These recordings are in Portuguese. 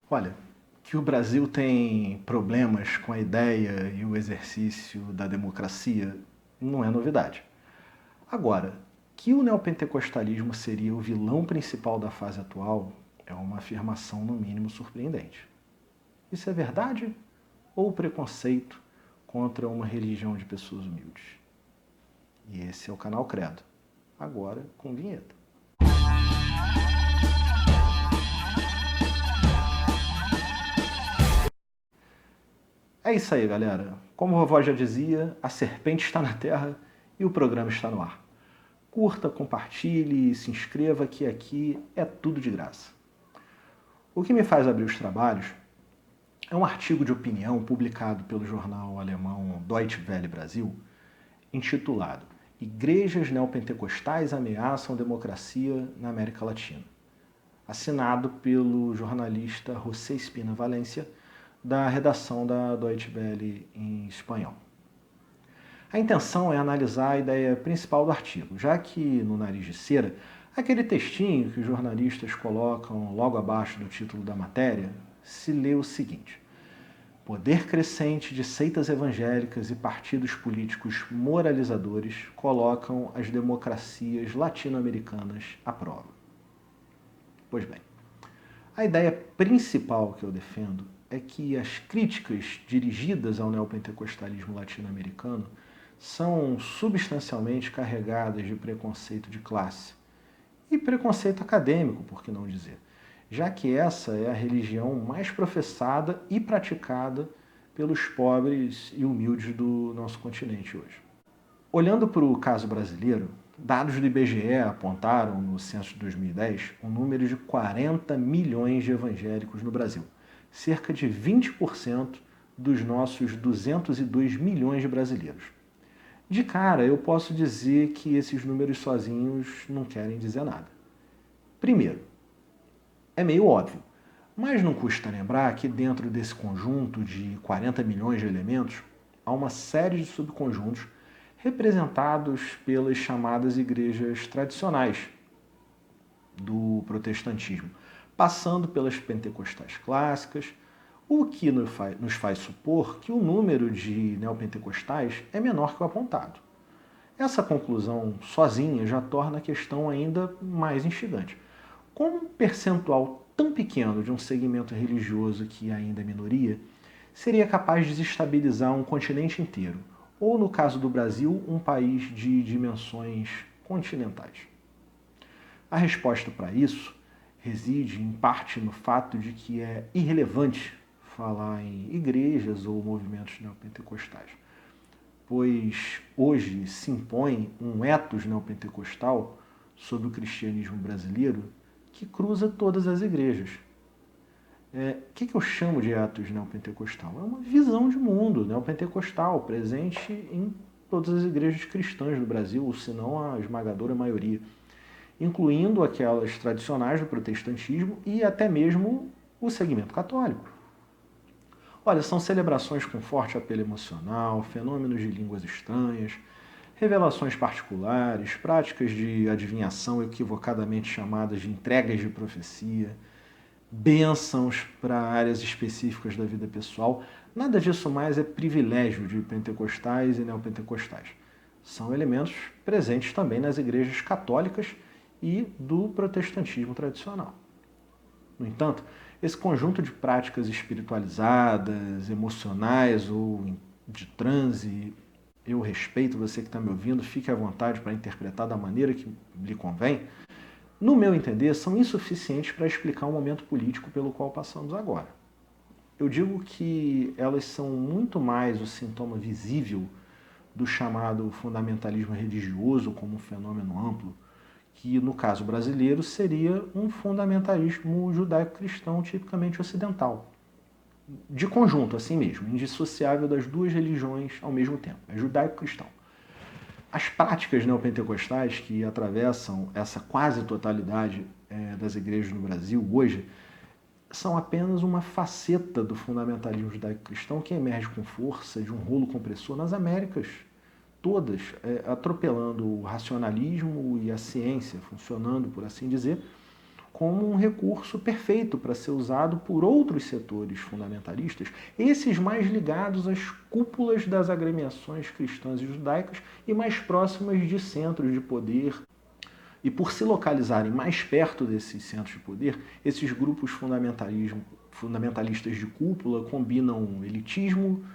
Olha, que o Brasil tem problemas com a ideia e o exercício da democracia não é novidade. Agora, que o neopentecostalismo seria o vilão principal da fase atual é uma afirmação no mínimo surpreendente. Isso é verdade ou preconceito contra uma religião de pessoas humildes? E esse é o canal Credo. Agora com vinheta. É isso aí, galera. Como a vovó já dizia, a serpente está na terra e o programa está no ar. Curta, compartilhe, se inscreva que aqui é tudo de graça. O que me faz abrir os trabalhos é um artigo de opinião publicado pelo jornal alemão Deutsche Welle Brasil, intitulado Igrejas Neopentecostais Ameaçam a Democracia na América Latina, assinado pelo jornalista José Espina Valência, da redação da Deutsche Welle em espanhol. A intenção é analisar a ideia principal do artigo, já que no nariz de cera, aquele textinho que os jornalistas colocam logo abaixo do título da matéria, se lê o seguinte: poder crescente de seitas evangélicas e partidos políticos moralizadores colocam as democracias latino-americanas à prova. Pois bem, a ideia principal que eu defendo é que as críticas dirigidas ao neopentecostalismo latino-americano são substancialmente carregadas de preconceito de classe e preconceito acadêmico, por que não dizer, já que essa é a religião mais professada e praticada pelos pobres e humildes do nosso continente hoje. Olhando para o caso brasileiro, dados do IBGE apontaram no censo de 2010 um número de 40 milhões de evangélicos no Brasil, cerca de 20% dos nossos 202 milhões de brasileiros. De cara, eu posso dizer que esses números sozinhos não querem dizer nada. Primeiro, é meio óbvio, mas não custa lembrar que dentro desse conjunto de 40 milhões de elementos, há uma série de subconjuntos representados pelas chamadas igrejas tradicionais do protestantismo, passando pelas pentecostais clássicas, o que nos faz supor que o número de neopentecostais é menor que o apontado. Essa conclusão sozinha já torna a questão ainda mais instigante. Como um percentual tão pequeno de um segmento religioso que ainda é minoria seria capaz de desestabilizar um continente inteiro, ou, no caso do Brasil, um país de dimensões continentais? A resposta para isso reside, em parte, no fato de que é irrelevante falar em igrejas ou movimentos neopentecostais, pois hoje se impõe um ethos neopentecostal sobre o cristianismo brasileiro que cruza todas as igrejas. O que eu chamo de ethos neopentecostal? É uma visão de mundo neopentecostal presente em todas as igrejas cristãs do Brasil, ou se não a esmagadora maioria, incluindo aquelas tradicionais do protestantismo e até mesmo o segmento católico. Olha, são celebrações com forte apelo emocional, fenômenos de línguas estranhas, revelações particulares, práticas de adivinhação equivocadamente chamadas de entregas de profecia, bênçãos para áreas específicas da vida pessoal. Nada disso mais é privilégio de pentecostais e neopentecostais. São elementos presentes também nas igrejas católicas e do protestantismo tradicional. No entanto, esse conjunto de práticas espiritualizadas, emocionais ou de transe, eu respeito você que está me ouvindo, fique à vontade para interpretar da maneira que lhe convém, no meu entender, são insuficientes para explicar o momento político pelo qual passamos agora. Eu digo que elas são muito mais o sintoma visível do chamado fundamentalismo religioso como um fenômeno amplo, que no caso brasileiro seria um fundamentalismo judaico-cristão tipicamente ocidental. De conjunto, assim mesmo, indissociável das duas religiões ao mesmo tempo, é judaico-cristão. As práticas neopentecostais que atravessam essa quase totalidade das igrejas no Brasil hoje são apenas uma faceta do fundamentalismo judaico-cristão que emerge com força de um rolo compressor nas Américas todas, atropelando o racionalismo e a ciência, funcionando, por assim dizer, como um recurso perfeito para ser usado por outros setores fundamentalistas, esses mais ligados às cúpulas das agremiações cristãs e judaicas e mais próximas de centros de poder. E por se localizarem mais perto desses centros de poder, esses grupos fundamentalistas de cúpula combinam elitismo,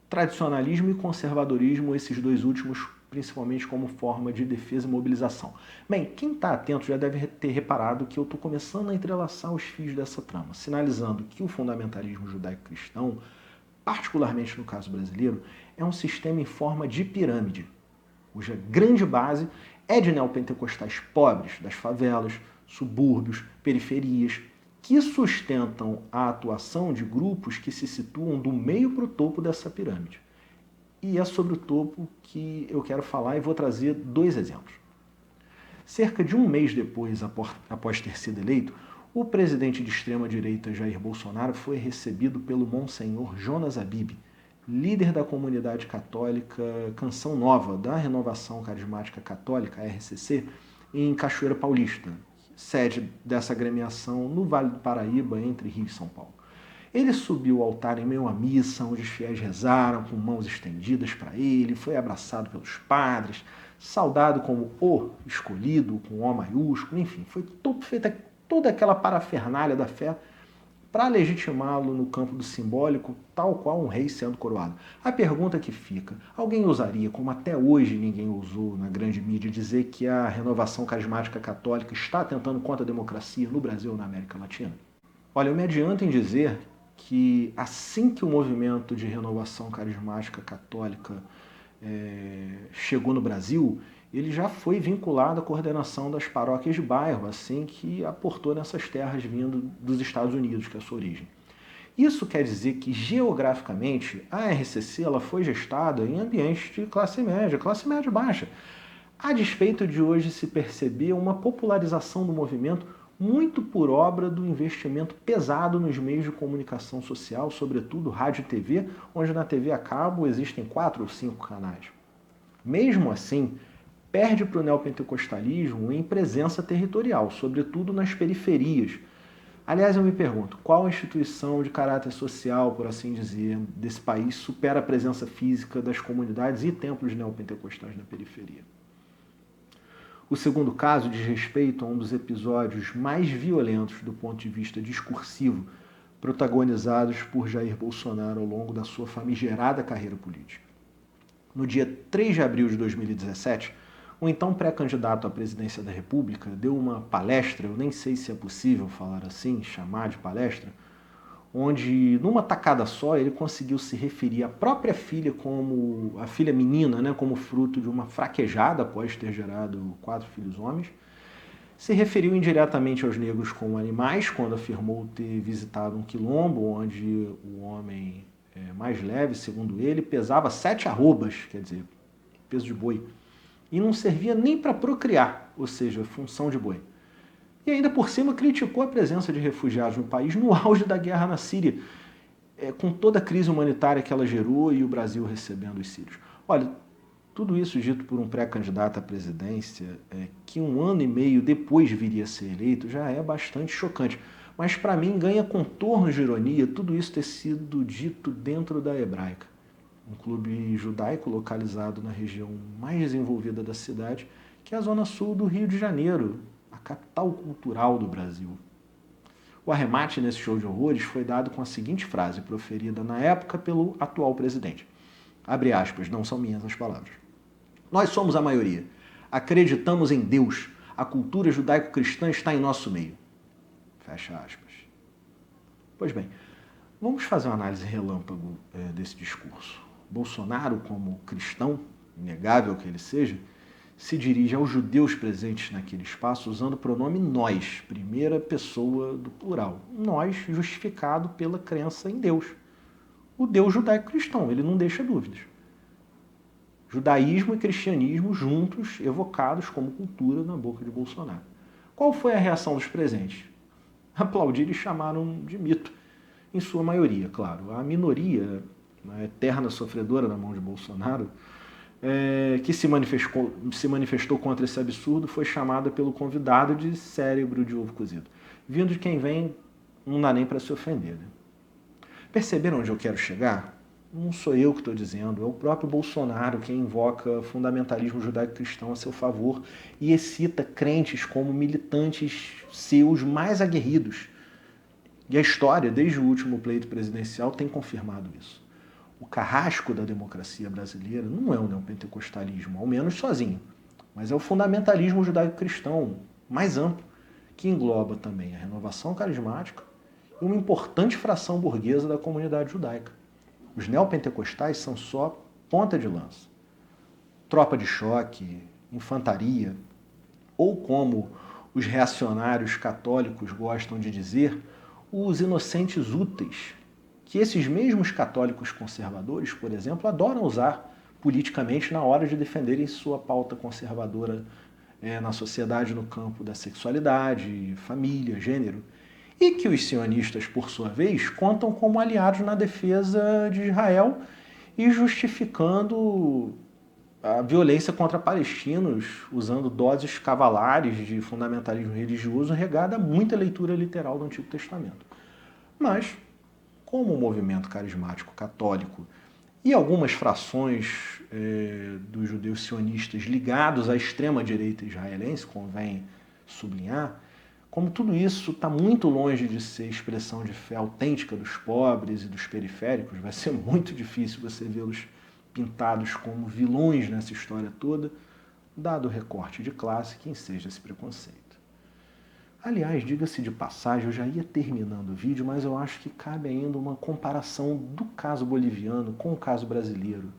tradicionalismo e conservadorismo, esses dois últimos principalmente como forma de defesa e mobilização. Bem, quem está atento já deve ter reparado que eu estou começando a entrelaçar os fios dessa trama, sinalizando que o fundamentalismo judaico-cristão, particularmente no caso brasileiro, é um sistema em forma de pirâmide, cuja grande base é de neopentecostais pobres das favelas, subúrbios, periferias, que sustentam a atuação de grupos que se situam do meio para o topo dessa pirâmide. E é sobre o topo que eu quero falar e vou trazer dois exemplos. Cerca de um mês depois, após ter sido eleito, o presidente de extrema-direita Jair Bolsonaro foi recebido pelo Monsenhor Jonas Habib, líder da comunidade católica Canção Nova, da Renovação Carismática Católica, RCC, em Cachoeira Paulista, sede dessa agremiação no Vale do Paraíba, entre Rio e São Paulo. Ele subiu ao altar em meio à missa, onde os fiéis rezaram com mãos estendidas para ele, foi abraçado pelos padres, saudado como o escolhido, com O maiúsculo, enfim, foi feita toda aquela parafernália da fé para legitimá-lo no campo do simbólico, tal qual um rei sendo coroado. A pergunta que fica, alguém ousaria, como até hoje ninguém ousou na grande mídia, dizer que a renovação carismática católica está atentando contra a democracia no Brasil ou na América Latina? Olha, eu me adianto em dizer que assim que o movimento de renovação carismática católica chegou no Brasil, ele já foi vinculado à coordenação das paróquias de bairro, assim que aportou nessas terras vindo dos Estados Unidos, que é a sua origem. Isso quer dizer que, geograficamente, a RCC ela foi gestada em ambientes de classe média baixa, a despeito de hoje se perceber uma popularização do movimento muito por obra do investimento pesado nos meios de comunicação social, sobretudo rádio e TV, onde na TV a cabo existem 4 ou 5 canais. Mesmo assim, perde para o neopentecostalismo em presença territorial, sobretudo nas periferias. Aliás, eu me pergunto, qual instituição de caráter social, por assim dizer, desse país supera a presença física das comunidades e templos neopentecostais na periferia? O segundo caso diz respeito a um dos episódios mais violentos do ponto de vista discursivo protagonizados por Jair Bolsonaro ao longo da sua famigerada carreira política. No dia 3 de abril de 2017, o então pré-candidato à presidência da República deu uma palestra, eu nem sei se é possível falar assim, chamar de palestra, onde numa tacada só ele conseguiu se referir à própria filha como a filha menina, como fruto de uma fraquejada após ter gerado 4 filhos homens. Se referiu indiretamente aos negros como animais, quando afirmou ter visitado um quilombo onde o homem mais leve, segundo ele, pesava 7 arrobas, quer dizer, peso de boi, e não servia nem para procriar, ou seja, função de boi. E ainda por cima criticou a presença de refugiados no país no auge da guerra na Síria, com toda a crise humanitária que ela gerou e o Brasil recebendo os sírios. Olha, tudo isso dito por um pré-candidato à presidência, que um ano e meio depois viria a ser eleito, já é bastante chocante. Mas para mim ganha contornos de ironia tudo isso ter sido dito dentro da Hebraica, um clube judaico localizado na região mais desenvolvida da cidade, que é a zona sul do Rio de Janeiro, a capital cultural do Brasil. O arremate nesse show de horrores foi dado com a seguinte frase, proferida na época pelo atual presidente. Abre aspas, não são minhas as palavras. Nós somos a maioria. Acreditamos em Deus. A cultura judaico-cristã está em nosso meio. Fecha aspas. Pois bem, vamos fazer uma análise relâmpago desse discurso. Bolsonaro, como cristão, inegável que ele seja, se dirige aos judeus presentes naquele espaço usando o pronome nós, primeira pessoa do plural. Nós justificado pela crença em Deus. O Deus judaico-cristão, ele não deixa dúvidas. Judaísmo e cristianismo juntos, evocados como cultura na boca de Bolsonaro. Qual foi a reação dos presentes? Aplaudiram e chamaram de mito. Em sua maioria, claro. A minoria, a eterna sofredora na mão de Bolsonaro, que se manifestou contra esse absurdo, foi chamada pelo convidado de cérebro de ovo cozido. vindo de quem vem, não dá nem para se ofender. Né? Perceberam onde eu quero chegar? Não sou eu que estou dizendo, é o próprio Bolsonaro quem invoca fundamentalismo judaico-cristão a seu favor e excita crentes como militantes seus mais aguerridos. E a história, desde o último pleito presidencial, tem confirmado isso. O carrasco da democracia brasileira não é o neopentecostalismo, ao menos sozinho, mas é o fundamentalismo judaico-cristão mais amplo, que engloba também a renovação carismática e uma importante fração burguesa da comunidade judaica. Os neopentecostais são só ponta de lança. Tropa de choque, infantaria, ou como os reacionários católicos gostam de dizer, os inocentes úteis, que esses mesmos católicos conservadores, por exemplo, adoram usar politicamente na hora de defenderem sua pauta conservadora na sociedade no campo da sexualidade, família, gênero, e que os sionistas, por sua vez, contam como aliados na defesa de Israel e justificando a violência contra palestinos, usando doses cavalares de fundamentalismo religioso regada a muita leitura literal do Antigo Testamento. Mas, como o movimento carismático católico e algumas frações dos judeus sionistas ligados à extrema-direita israelense, convém sublinhar, como tudo isso está muito longe de ser expressão de fé autêntica dos pobres e dos periféricos, vai ser muito difícil você vê-los pintados como vilões nessa história toda, dado o recorte de classe que enseja esse preconceito. Aliás, diga-se de passagem, eu já ia terminando o vídeo, mas eu acho que cabe ainda uma comparação do caso boliviano com o caso brasileiro,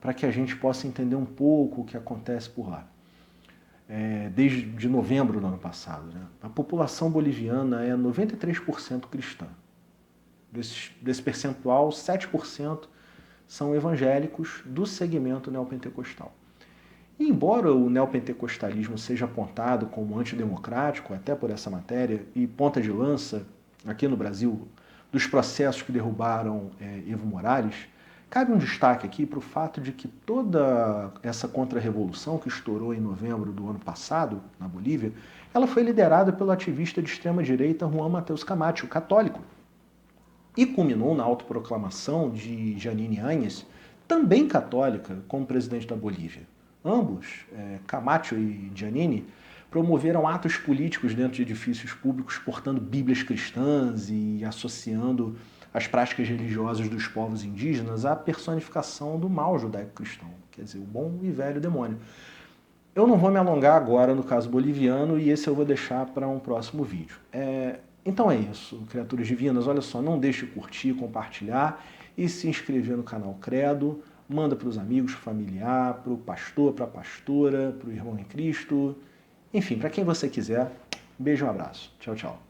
para que a gente possa entender um pouco o que acontece por lá. Desde novembro do ano passado, né? A população boliviana é 93% cristã. Desse percentual, 7% são evangélicos do segmento neopentecostal. E embora o neopentecostalismo seja apontado como antidemocrático, até por essa matéria, e ponta de lança, aqui no Brasil, dos processos que derrubaram Evo Morales, cabe um destaque aqui para o fato de que toda essa contra-revolução que estourou em novembro do ano passado, na Bolívia, ela foi liderada pelo ativista de extrema-direita Juan Matheus Camacho, católico, e culminou na autoproclamação de Janine Áñez, também católica, como presidente da Bolívia. Ambos, Camacho e Janine, promoveram atos políticos dentro de edifícios públicos portando bíblias cristãs e associando as práticas religiosas dos povos indígenas à personificação do mal judaico-cristão, quer dizer, o bom e velho demônio. Eu não vou me alongar agora no caso boliviano e esse eu vou deixar para um próximo vídeo. Então é isso, criaturas divinas, olha só, não deixe de curtir, compartilhar e se inscrever no canal Credo, manda para os amigos, familiar, para o pastor, para a pastora, para o irmão em Cristo, enfim, para quem você quiser. Um beijo, um abraço. Tchau, tchau.